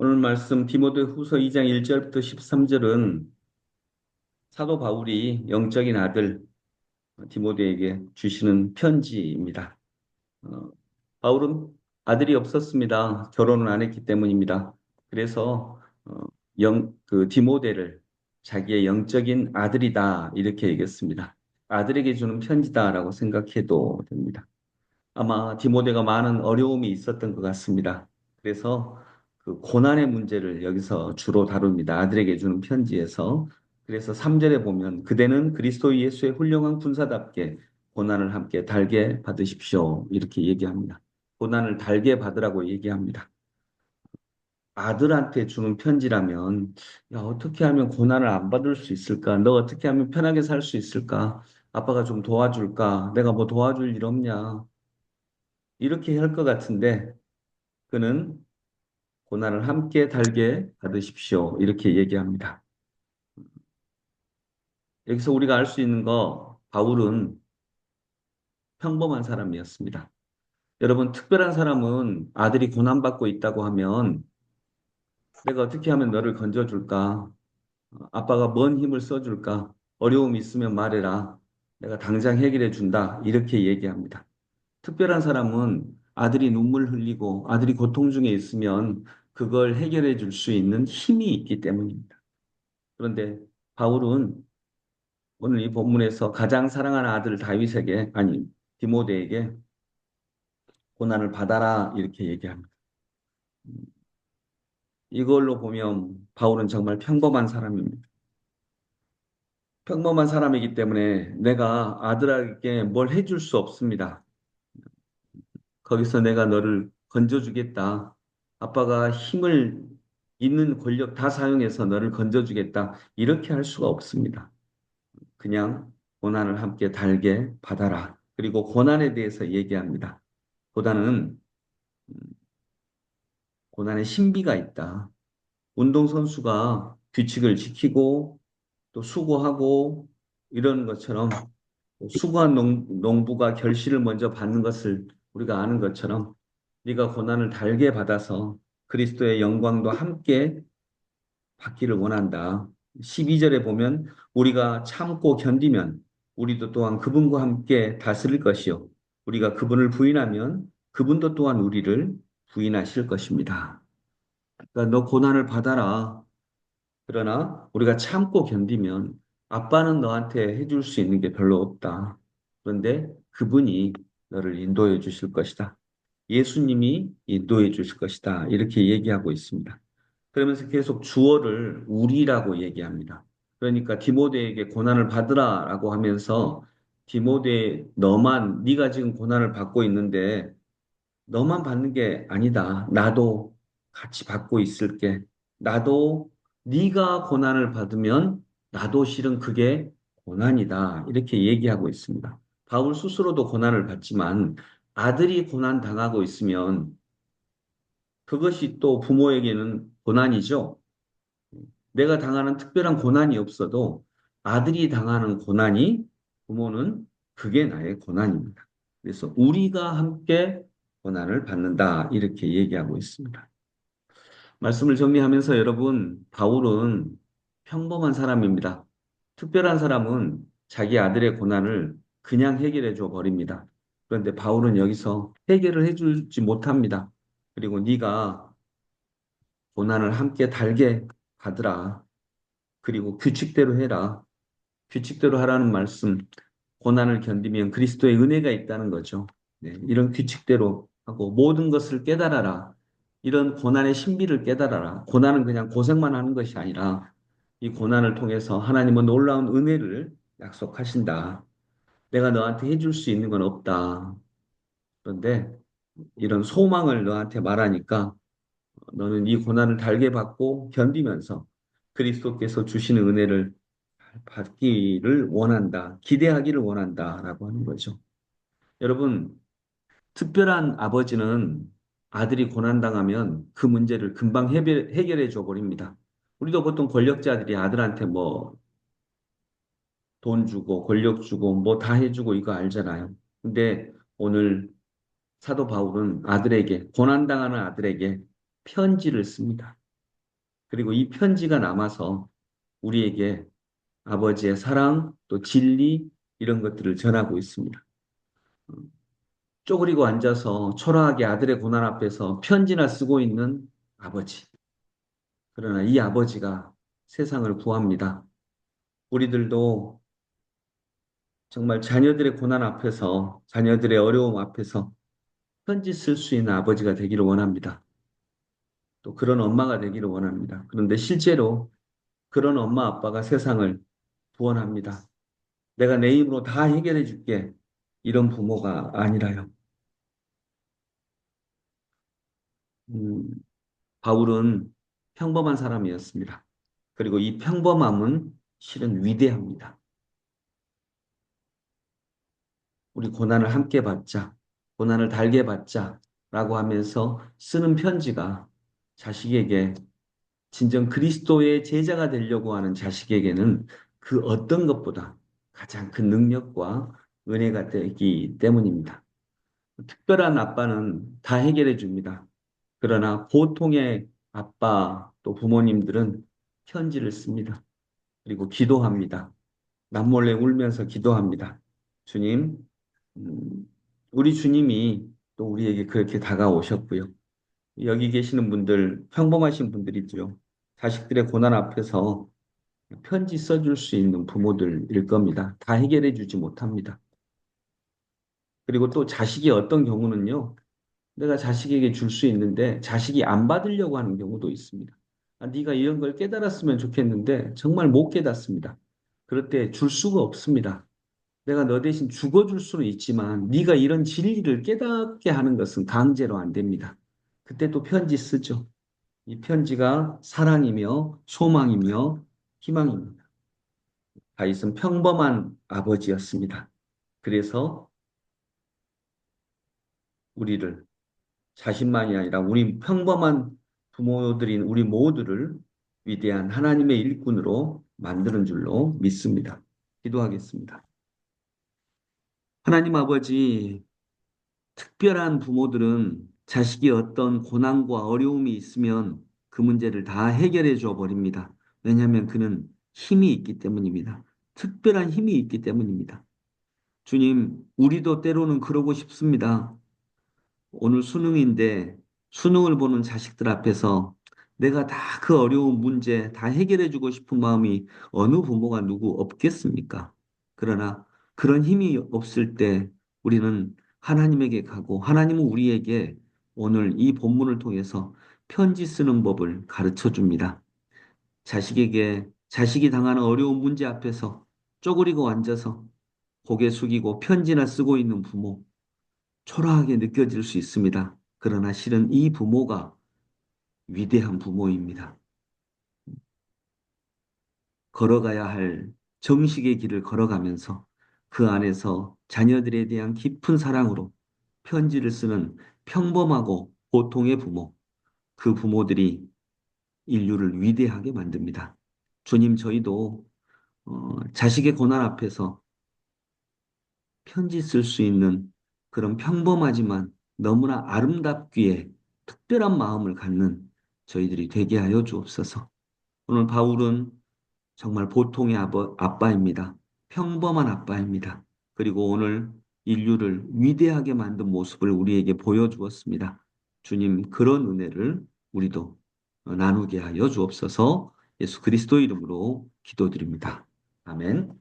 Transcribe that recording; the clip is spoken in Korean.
오늘 말씀 디모데후서 2장 1절부터 13절은 사도 바울이 영적인 아들 디모데에게 주시는 편지입니다. 어, 바울은 아들이 없었습니다. 결혼을 안 했기 때문입니다. 그래서 그 디모데를 자기의 영적인 아들이다 이렇게 얘기했습니다. 아들에게 주는 편지다라고 생각해도 됩니다. 아마 디모데가 많은 어려움이 있었던 것 같습니다. 그래서 그 고난의 문제를 여기서 주로 다룹니다. 아들에게 주는 편지에서. 그래서 3절에 보면 그대는 그리스도 예수의 훌륭한 군사답게 고난을 함께 달게 받으십시오. 이렇게 얘기합니다. 고난을 달게 받으라고 얘기합니다. 아들한테 주는 편지라면, 야, 어떻게 하면 고난을 안 받을 수 있을까? 너 어떻게 하면 편하게 살 수 있을까? 아빠가 좀 도와줄까? 내가 뭐 도와줄 일 없냐? 이렇게 할 것 같은데, 그는 고난을 함께 달게 받으십시오. 이렇게 얘기합니다. 여기서 우리가 알 수 있는 거, 바울은 평범한 사람이었습니다. 여러분, 특별한 사람은 아들이 고난받고 있다고 하면 내가 어떻게 하면 너를 건져줄까? 아빠가 뭔 힘을 써줄까? 어려움이 있으면 말해라. 내가 당장 해결해 준다. 이렇게 얘기합니다. 특별한 사람은 아들이 눈물 흘리고 아들이 고통 중에 있으면 그걸 해결해 줄 수 있는 힘이 있기 때문입니다. 그런데 바울은 오늘 이 본문에서 가장 사랑하는 아들 다윗에게, 아니, 디모데에게 고난을 받아라 이렇게 얘기합니다. 이걸로 보면 바울은 정말 평범한 사람입니다. 평범한 사람이기 때문에 내가 아들에게 뭘 해줄 수 없습니다. 거기서 내가 너를 건져주겠다. 아빠가 힘을 있는 권력 다 사용해서 너를 건져주겠다. 이렇게 할 수가 없습니다. 그냥 고난을 함께 달게 받아라. 그리고 고난에 대해서 얘기합니다. 고난은 고난의 신비가 있다. 운동선수가 규칙을 지키고 또 수고하고 이런 것처럼 수고한 농부가 결실을 먼저 받는 것을 우리가 아는 것처럼 네가 고난을 달게 받아서 그리스도의 영광도 함께 받기를 원한다. 12절에 보면 우리가 참고 견디면 우리도 또한 그분과 함께 다스릴 것이요. 우리가 그분을 부인하면 그분도 또한 우리를 부인하실 것입니다. 그러니까 너 고난을 받아라. 그러나 우리가 참고 견디면 아빠는 너한테 해줄 수 있는 게 별로 없다. 그런데 그분이 너를 인도해 주실 것이다. 예수님이 인도해 주실 것이다. 이렇게 얘기하고 있습니다. 그러면서 계속 주어를 우리라고 얘기합니다. 그러니까 디모데에게 고난을 받으라라고 하면서 디모데 너만 네가 지금 고난을 받고 있는데 너만 받는 게 아니다. 나도 같이 받고 있을게. 나도 네가 고난을 받으면 나도 실은 그게 고난이다. 이렇게 얘기하고 있습니다. 바울 스스로도 고난을 받지만 아들이 고난 당하고 있으면 그것이 또 부모에게는 고난이죠. 내가 당하는 특별한 고난이 없어도 아들이 당하는 고난이 부모는 그게 나의 고난입니다. 그래서 우리가 함께 고난을 받는다. 이렇게 얘기하고 있습니다. 말씀을 정리하면서 여러분, 바울은 평범한 사람입니다. 특별한 사람은 자기 아들의 고난을 그냥 해결해 줘 버립니다. 그런데 바울은 여기서 해결을 해주지 못합니다. 그리고 네가 고난을 함께 달게 받으라. 그리고 규칙대로 해라. 규칙대로 하라는 말씀, 고난을 견디면 그리스도의 은혜가 있다는 거죠. 네, 이런 규칙대로 하고 모든 것을 깨달아라. 이런 고난의 신비를 깨달아라. 고난은 그냥 고생만 하는 것이 아니라 이 고난을 통해서 하나님은 놀라운 은혜를 약속하신다. 내가 너한테 해줄 수 있는 건 없다. 그런데 이런 소망을 너한테 말하니까 너는 이 고난을 달게 받고 견디면서 그리스도께서 주시는 은혜를 받기를 원한다. 기대하기를 원한다라고 하는 거죠. 여러분, 특별한 아버지는 아들이 고난당하면 그 문제를 금방 해결해 줘 버립니다. 우리도 보통 권력자들이 아들한테 뭐 돈 주고 권력 주고 뭐 다 해주고 이거 알잖아요. 근데 오늘 사도 바울은 아들에게 고난당하는 아들에게 편지를 씁니다. 그리고 이 편지가 남아서 우리에게 아버지의 사랑, 또 진리, 이런 것들을 전하고 있습니다. 쪼그리고 앉아서 초라하게 아들의 고난 앞에서 편지나 쓰고 있는 아버지. 그러나 이 아버지가 세상을 구합니다. 우리들도 정말 자녀들의 고난 앞에서, 자녀들의 어려움 앞에서 편지 쓸 수 있는 아버지가 되기를 원합니다. 또 그런 엄마가 되기를 원합니다. 그런데 실제로 그런 엄마 아빠가 세상을 구원합니다. 내가 내 힘으로 다 해결해 줄게. 이런 부모가 아니라요. 음, 바울은 평범한 사람이었습니다. 그리고 이 평범함은 실은 위대합니다. 우리 고난을 함께 받자, 고난을 달게 받자라고 하면서 쓰는 편지가 자식에게 진정 그리스도의 제자가 되려고 하는 자식에게는 그 어떤 것보다 가장 큰 능력과 은혜가 되기 때문입니다. 특별한 아빠는 다 해결해 줍니다. 그러나 보통의 아빠 또 부모님들은 편지를 씁니다. 그리고 기도합니다. 남몰래 울면서 기도합니다. 주님, 우리 주님이 또 우리에게 그렇게 다가오셨고요. 여기 계시는 분들, 평범하신 분들이죠. 자식들의 고난 앞에서 편지 써줄 수 있는 부모들일 겁니다. 다 해결해 주지 못합니다. 그리고 또 자식이 어떤 경우는요, 내가 자식에게 줄 수 있는데 자식이 안 받으려고 하는 경우도 있습니다. 아, 네가 이런 걸 깨달았으면 좋겠는데 정말 못 깨닫습니다. 그럴 때 줄 수가 없습니다. 내가 너 대신 죽어줄 수는 있지만 네가 이런 진리를 깨닫게 하는 것은 강제로 안 됩니다. 그때 또 편지 쓰죠. 이 편지가 사랑이며 소망이며 희망입니다. 다윗은 평범한 아버지였습니다. 그래서 우리를 자신만이 아니라 우리 평범한 부모들인 우리 모두를 위대한 하나님의 일꾼으로 만드는 줄로 믿습니다. 기도하겠습니다. 하나님 아버지, 특별한 부모들은 자식이 어떤 고난과 어려움이 있으면 그 문제를 다 해결해 줘 버립니다. 왜냐하면 그는 힘이 있기 때문입니다. 특별한 힘이 있기 때문입니다. 주님, 우리도 때로는 그러고 싶습니다. 오늘 수능인데 수능을 보는 자식들 앞에서 내가 다 그 어려운 문제 다 해결해 주고 싶은 마음이 어느 부모가 누구 없겠습니까? 그러나 그런 힘이 없을 때 우리는 하나님에게 가고 하나님은 우리에게 오늘 이 본문을 통해서 편지 쓰는 법을 가르쳐 줍니다. 자식에게 자식이 당하는 어려운 문제 앞에서 쪼그리고 앉아서 고개 숙이고 편지나 쓰고 있는 부모, 초라하게 느껴질 수 있습니다. 그러나 실은 이 부모가 위대한 부모입니다. 걸어가야 할 정식의 길을 걸어가면서 그 안에서 자녀들에 대한 깊은 사랑으로 편지를 쓰는 평범하고 보통의 부모, 그 부모들이 인류를 위대하게 만듭니다. 주님, 저희도 자식의 고난 앞에서 편지 쓸 수 있는 그런 평범하지만 너무나 아름답기에 특별한 마음을 갖는 저희들이 되게 하여 주옵소서. 오늘 바울은 정말 보통의 아빠입니다. 평범한 아빠입니다. 그리고 오늘 인류를 위대하게 만든 모습을 우리에게 보여주었습니다. 주님, 그런 은혜를 우리도 나누게 하여 주옵소서. 예수 그리스도 이름으로 기도드립니다. 아멘.